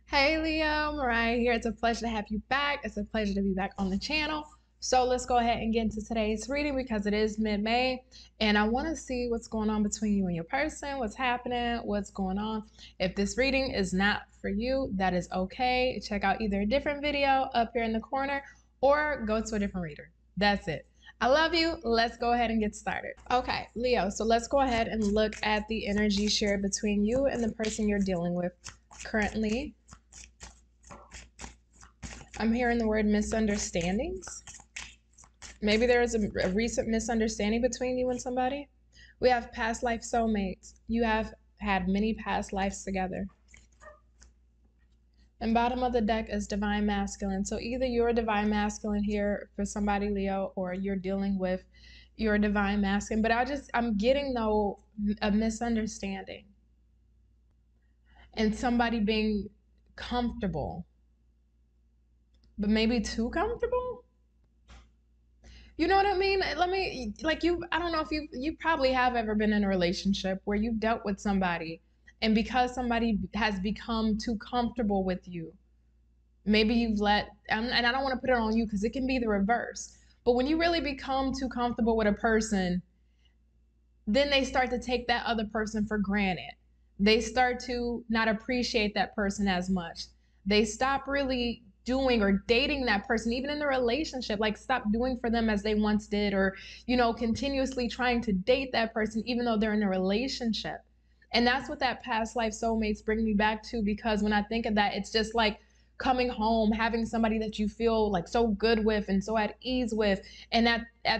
Hey Leo, Mariah here. It's a pleasure to have you back. It's a pleasure to be back on the channel. So let's go ahead and get into today's reading because it is mid-May and I want to see what's going on between you and your person, what's happening, what's going on. If this reading is not for you, that is okay. Check out either a different video up here in the corner or go to a different reader. That's it. I love you. Let's go ahead and get started. Okay, Leo, so let's go ahead and look at the energy shared between you and the person you're dealing with currently. I'm hearing the word misunderstandings. Maybe there is a recent misunderstanding between you and somebody. We have past life soulmates. You have had many past lives together. And bottom of the deck is divine masculine. So either you're a divine masculine here for somebody, Leo, or you're dealing with your divine masculine. But I'm getting though a misunderstanding and somebody being comfortable, but maybe too comfortable. You know what I mean? I don't know if you probably have ever been in a relationship where you've dealt with somebody, and because somebody has become too comfortable with you, maybe you've and I don't want to put it on you because it can be the reverse. But when you really become too comfortable with a person, then they start to take that other person for granted. They start to not appreciate that person as much. They stop really doing or dating that person, even in the relationship, like stop doing for them as they once did, or, continuously trying to date that person, even though they're in a relationship. And that's what that past life soulmates bring me back to, because when I think of that, it's just like coming home, having somebody that you feel like so good with and so at ease with. And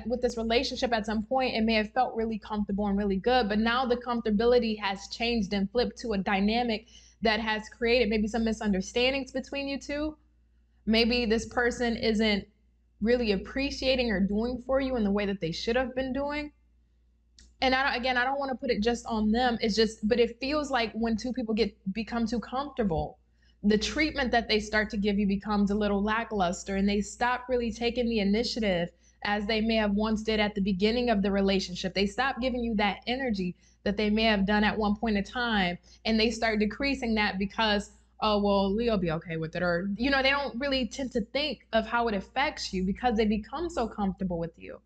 with this relationship, at some point, it may have felt really comfortable and really good, but now the comfortability has changed and flipped to a dynamic that has created maybe some misunderstandings between you two. Maybe this person isn't really appreciating or doing for you in the way that they should have been doing. And I don't want to put it just on them. But it feels like when two people become too comfortable, the treatment that they start to give you becomes a little lackluster, and they stop really taking the initiative as they may have once did at the beginning of the relationship. They stop giving you that energy that they may have done at one point in time, and they start decreasing that because, oh, well, Leo be okay with it. Or, they don't really tend to think of how it affects you because they become so comfortable with you.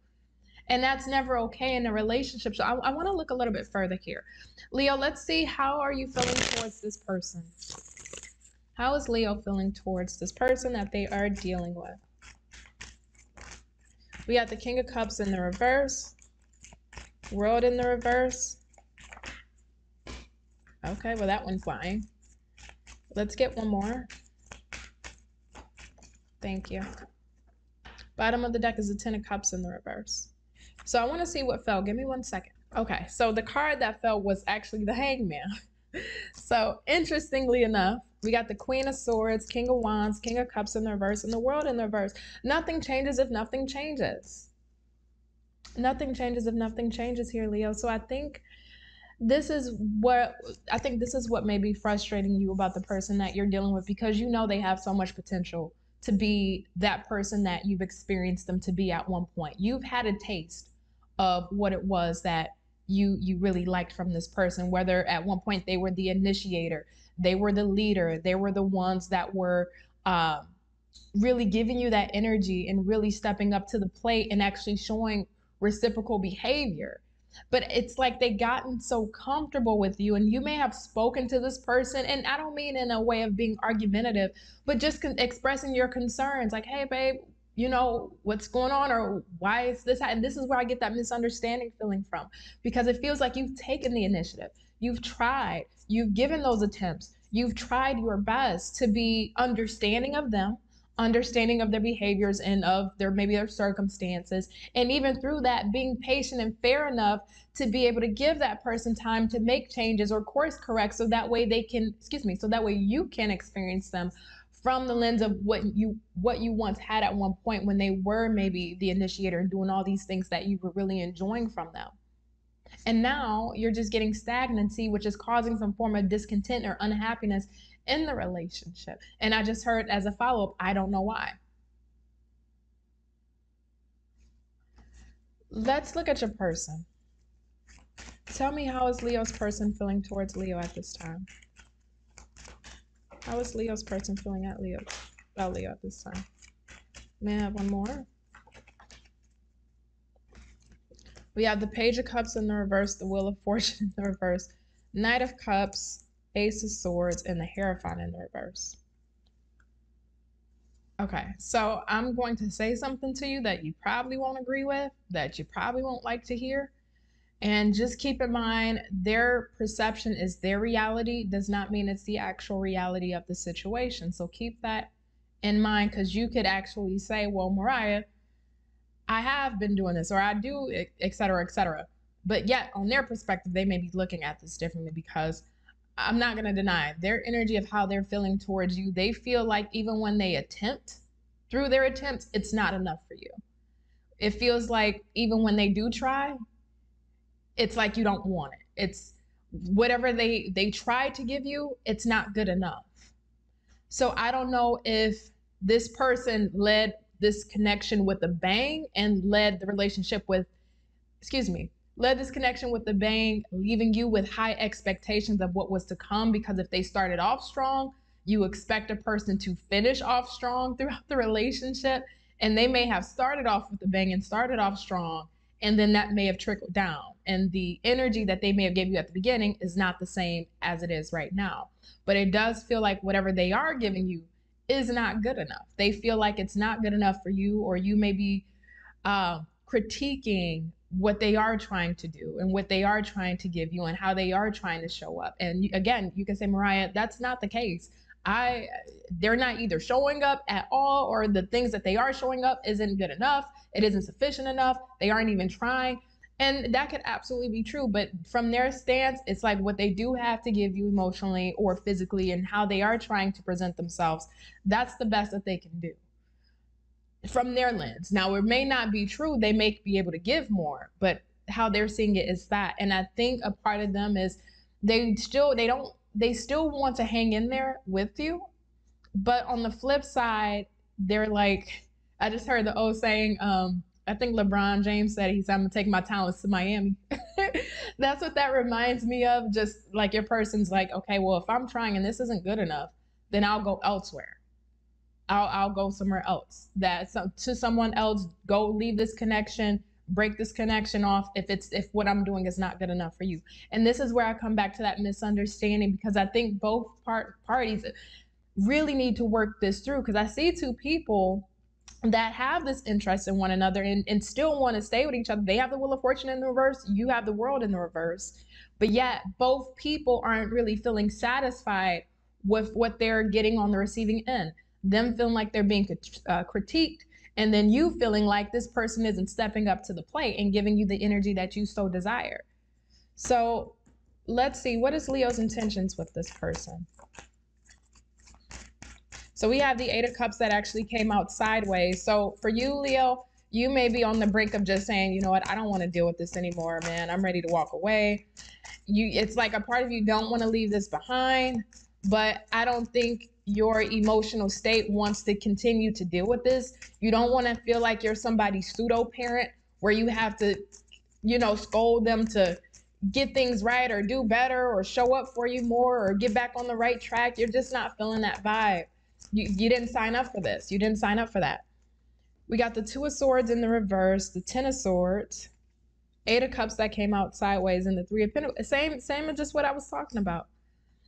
And that's never okay in a relationship. So I want to look a little bit further here. Leo, let's see, how are you feeling towards this person? How is Leo feeling towards this person that they are dealing with? We got the King of Cups in the reverse, World in the reverse. Okay, well, that one's flying. Let's get one more. Thank you. Bottom of the deck is the Ten of Cups in the reverse. So I want to see what fell. Give me 1 second. Okay, so the card that fell was actually the Hangman. So interestingly enough, we got the Queen of Swords, King of Wands, King of Cups in the reverse, and the World in the reverse. Nothing changes if nothing changes. Nothing changes if nothing changes here, Leo. So I think this is what may be frustrating you about the person that you're dealing with, because they have so much potential to be that person that you've experienced them to be at one point. You've had a taste of what it was that you really liked from this person, whether at one point they were the initiator, they were the leader, they were the ones that were really giving you that energy and really stepping up to the plate and actually showing reciprocal behavior. But it's like they gotten so comfortable with you, and you may have spoken to this person, and I don't mean in a way of being argumentative, but just expressing your concerns, like, hey babe, what's going on, or why is this? And this is where I get that misunderstanding feeling from, because it feels like you've taken the initiative, you've tried, you've given those attempts, you've tried your best to be understanding of them, understanding of their behaviors and of their circumstances, and even through that being patient and fair enough to be able to give that person time to make changes or course correct, so that way you can experience them from the lens of what you once had at one point, when they were maybe the initiator and doing all these things that you were really enjoying from them. And now you're just getting stagnancy, which is causing some form of discontent or unhappiness in the relationship. And I just heard as a follow-up, I don't know why. Let's look at your person. Tell me, how is Leo's person feeling towards Leo at this time? How is Leo's person feeling about Leo at this time? May I have one more? We have the Page of Cups in the reverse, the Wheel of Fortune in the reverse, Knight of Cups, Ace of Swords, and the Hierophant in the reverse. Okay, so I'm going to say something to you that you probably won't agree with, that you probably won't like to hear. And just keep in mind, their perception is their reality, does not mean it's the actual reality of the situation. So keep that in mind, because you could actually say, well, Mariah, I have been doing this, or I do, et cetera, et cetera. But yet, on their perspective, they may be looking at this differently, because I'm not going to deny their energy of how they're feeling towards you. They feel like even when they attempt, through their attempts, it's not enough for you. It feels like even when they do try, it's like you don't want it. It's whatever they try to give you, it's not good enough. So I don't know if this person led this connection with a bang and led the relationship with, led this connection with the bang, leaving you with high expectations of what was to come, because if they started off strong, you expect a person to finish off strong throughout the relationship, and they may have started off with a bang and started off strong, and then that may have trickled down, and the energy that they may have gave you at the beginning is not the same as it is right now. But it does feel like whatever they are giving you is not good enough. They feel like it's not good enough for you, or you may be critiquing what they are trying to do and what they are trying to give you and how they are trying to show up. And again, you can say, Mariah, that's not the case. They're not either showing up at all, or the things that they are showing up isn't good enough. It isn't sufficient enough. They aren't even trying. And that could absolutely be true. But from their stance, it's like what they do have to give you emotionally or physically and how they are trying to present themselves, that's the best that they can do from their lens. Now, it may not be true. They may be able to give more, but how they're seeing it is that. And I think a part of them is they still want to hang in there with you. But on the flip side, they're like, I just heard the old saying, I think LeBron James said, he said, I'm gonna take my talents to Miami. That's what that reminds me of. Just like your person's like, okay, well, if I'm trying and this isn't good enough, then I'll go elsewhere. I'll go somewhere else. To someone else, go leave this connection, break this connection off if what I'm doing is not good enough for you. And this is where I come back to that misunderstanding, because I think both parties really need to work this through, because I see two people that have this interest in one another and still want to stay with each other. They have the Wheel of Fortune in the reverse, you have the World in the reverse, but yet both people aren't really feeling satisfied with what they're getting on the receiving end. Them feeling like they're being critiqued, and then you feeling like this person isn't stepping up to the plate and giving you the energy that you so desire. So let's see, what is Leo's intentions with this person? So we have the Eight of Cups that actually came out sideways. So for you, Leo, you may be on the brink of just saying, you know what, I don't want to deal with this anymore, man. I'm ready to walk away. It's like a part of you don't want to leave this behind, but I don't think your emotional state wants to continue to deal with this. You don't want to feel like you're somebody's pseudo parent where you have to, scold them to get things right or do better or show up for you more or get back on the right track. You're just not feeling that vibe. You didn't sign up for this. You didn't sign up for that. We got the Two of Swords in the reverse, the Ten of Swords, Eight of Cups that came out sideways, and the Three of Pentacles. Same as just what I was talking about.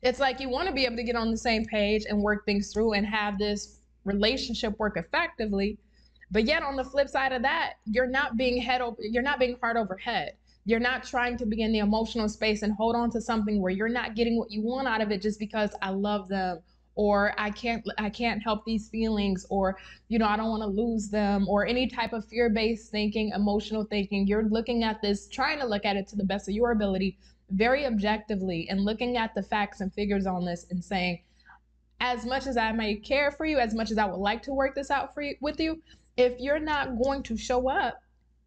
It's like you want to be able to get on the same page and work things through and have this relationship work effectively. But yet on the flip side of that, you're not being heart over head. You're not trying to be in the emotional space and hold on to something where you're not getting what you want out of it just because I love them, or I can't help these feelings, or I don't want to lose them, or any type of fear-based thinking, emotional thinking. You're looking at this, trying to look at it to the best of your ability, very objectively, and looking at the facts and figures on this and saying, as much as I may care for you, as much as I would like to work this out with you, if you're not going to show up,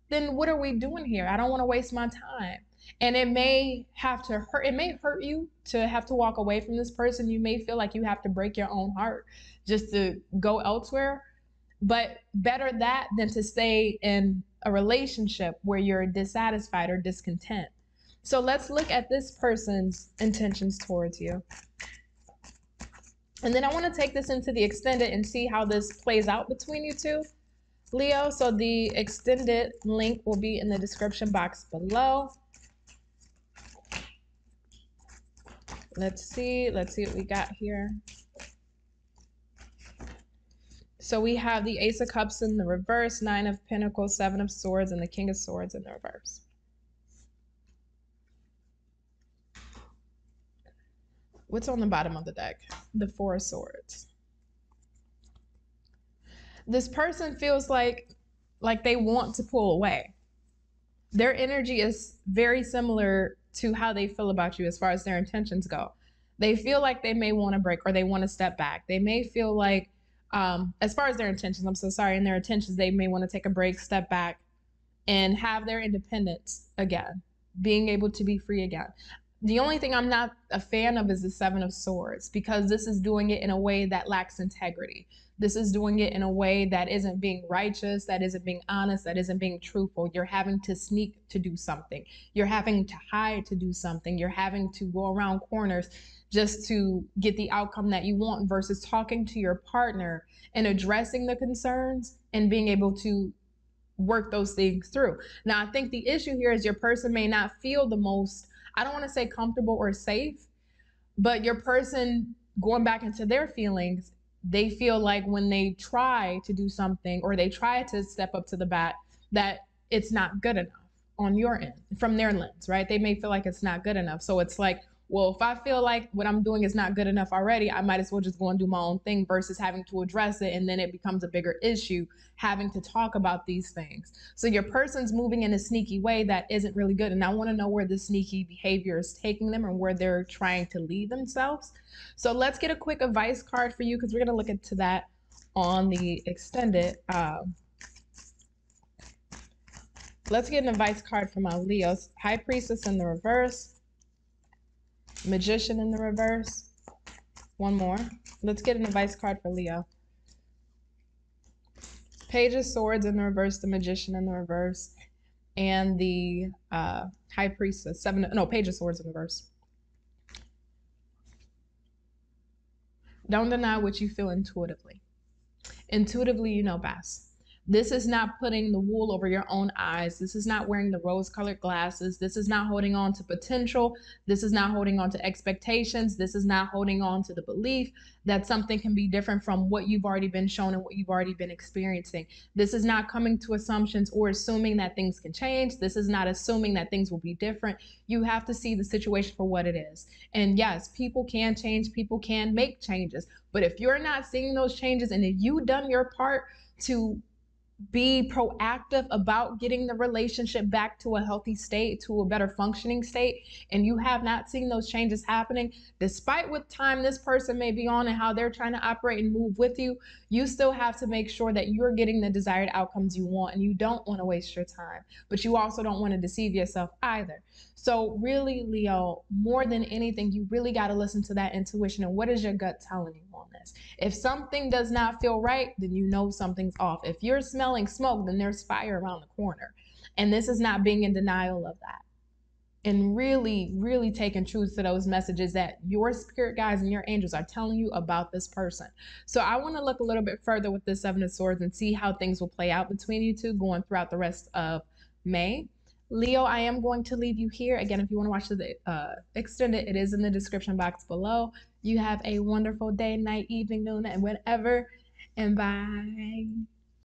then what are we doing here? I don't want to waste my time. And it may hurt you to have to walk away from this person. You may feel like you have to break your own heart just to go elsewhere. But better that than to stay in a relationship where you're dissatisfied or discontent. So let's look at this person's intentions towards you. And then I want to take this into the extended and see how this plays out between you two, Leo. So the extended link will be in the description box below. Let's see what we got here. So we have the Ace of Cups in the reverse, Nine of Pentacles, Seven of Swords, and the King of Swords in the reverse. What's on the bottom of the deck? The Four of Swords. This person feels like they want to pull away. Their energy is very similar to how they feel about you as far as their intentions go. They feel like they may want to break or they want to step back. They may feel like, as far as their intentions, I'm so sorry, in their intentions, they may want to take a break, step back, and have their independence again, being able to be free again. The only thing I'm not a fan of is the Seven of Swords, because this is doing it in a way that lacks integrity. This is doing it in a way that isn't being righteous, that isn't being honest, that isn't being truthful. You're having to sneak to do something. You're having to hide to do something. You're having to go around corners just to get the outcome that you want, versus talking to your partner and addressing the concerns and being able to work those things through. Now, I think the issue here is your person may not feel the most, I don't want to say comfortable or safe, but your person, going back into their feelings, they feel like when they try to do something or they try to step up to the bat, that it's not good enough on your end, from their lens, right? They may feel like it's not good enough. So it's like, well, if I feel like what I'm doing is not good enough already, I might as well just go and do my own thing, versus having to address it. And then it becomes a bigger issue, having to talk about these things. So your person's moving in a sneaky way that isn't really good. And I want to know where the sneaky behavior is taking them and where they're trying to lead themselves. So let's get a quick advice card for you, because we're going to look into that on the extended. Let's get an advice card for my Leos. High Priestess in the reverse. Magician in the reverse. One more. Let's get an advice card for Leo. Page of Swords in the reverse, the Magician in the reverse, and the High Priestess. Page of Swords in the reverse. Don't deny what you feel intuitively. Intuitively, you know best. This is not putting the wool over your own eyes. This is not wearing the rose-colored glasses. This is not holding on to potential. This is not holding on to expectations. This is not holding on to the belief that something can be different from what you've already been shown and what you've already been experiencing. This is not coming to assumptions or assuming that things can change. This is not assuming that things will be different. You have to see the situation for what it is. And yes, people can change. People can make changes. But if you're not seeing those changes, and if you've done your part to be proactive about getting the relationship back to a healthy state, to a better functioning state, and you have not seen those changes happening, despite what time this person may be on and how they're trying to operate and move with you, you still have to make sure that you're getting the desired outcomes you want, and you don't want to waste your time, but you also don't want to deceive yourself either. So really, Leo, more than anything, you really got to listen to that intuition and what is your gut telling you on this. If something does not feel right, then you know something's off. If you're smelling smoke, then there's fire around the corner. And this is not being in denial of that. And really, really taking truth to those messages that your spirit guides and your angels are telling you about this person. So I want to look a little bit further with the Seven of Swords and see how things will play out between you two going throughout the rest of May. Leo, I am going to leave you here. Again, if you want to watch the extended, it is in the description box below. You have a wonderful day, night, evening, noon, and whenever. And bye.